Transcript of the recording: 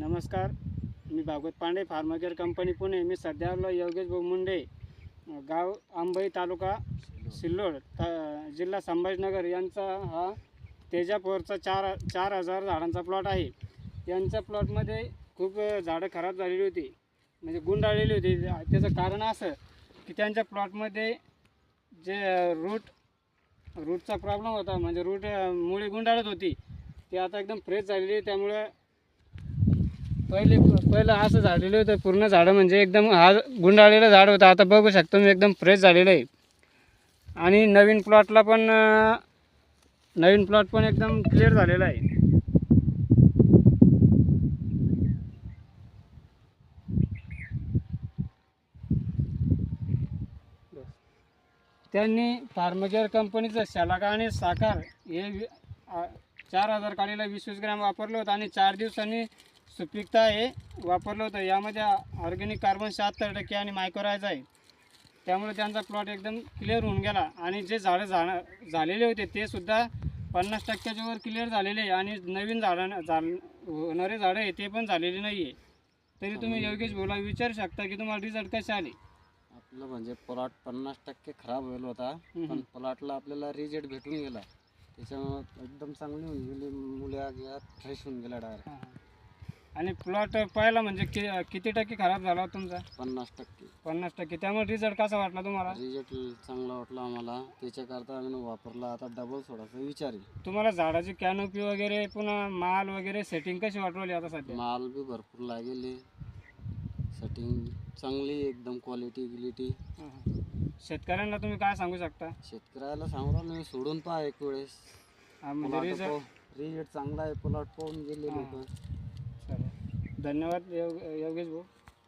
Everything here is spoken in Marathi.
नमस्कार, मी भागवत पांडे, फार्माकेअर कंपनी पुणे. मी सध्या आलो योगेश भाऊ मुंडे, गाव आंबई, तालुका सिल्लोड, जिल्हा संभाजीनगर यांचा हा तेजापूरचा 4,000 झाडांचा प्लॉट आहे. यांच्या प्लॉटमध्ये खूप झाडं खराब झालेली होती, म्हणजे गुंडाळलेली होती. त्याचं कारण असं की त्यांच्या प्लॉटमध्ये जे रूटचा प्रॉब्लेम होता, म्हणजे मुळे गुंडाळत होती. ती आता एकदम फ्रेश झालेली आहे. त्यामुळे पहिलं असं झालेलं होतं, पूर्ण झाडं म्हणजे एकदम हा गुंडाळलेलं झाड होतं. आता बघू शकतो मी एकदम फ्रेश झालेलं आहे. आणि नवीन प्लॉट पण एकदम क्लिअर झालेला आहे. त्यांनी फार्माकेअर कंपनीचं शलाका आणि साखर हे 4,000 काडीला 20-20 ग्रॅम वापरलं होतं आणि 4 दिवसांनी सुपीकता हे वापरलं होतं. यामध्ये ऑर्गॅनिक कार्बन 76% आणि मायक्रोरायझा आहे. त्यामुळे त्यांचा प्लॉट एकदम क्लिअर होऊन गेला. आणि जे झाडं झालेले होते ते सुद्धा 50%च्या वर क्लिअर झालेले आहे. आणि नवीन होणारे झाडं आहे ते पण झालेले नाही आहे. तरी तुम्ही योगेश भाऊला विचारू शकता की तुम्हाला रिझल्ट कसे आले. आपलं म्हणजे प्लॉट 50% खराब होईल होता, पण प्लॉटला आपल्याला रिजल्ट भेटून गेला. त्याच्यामुळे एकदम चांगली होऊन गेली, मुल्या फ्रेश होऊन गेला डायरेक्ट. आणि प्लॉट पाहिला म्हणजे किती टक्के खराब झाला तुमचा? 50%. 50%. त्यामुळे रिझल्ट कसा वाटला तुम्हाला? रिजल्ट चांगला वाटला आम्हाला. त्याच्याकरता आम्ही वापरला. आता डबल सोडायचा विचार आहे. तुम्हाला झाडाची कॅनोपी वगैरे, पुन्हा माल वगैरे सेटिंग कशी वाटवली आता सध्या? माल बी भरपूर लागेल, सेटिंग चांगली, एकदम क्वालिटी. शेतकऱ्यांना तुम्ही काय सांगू शकता? शेतकऱ्याला सांगू मी सोडून पहा एक वेळेस. म्हणजे रिजल्ट चांगला आहे, प्लॉट पाहून गेले लोक. धन्यवाद योगेश भाऊ.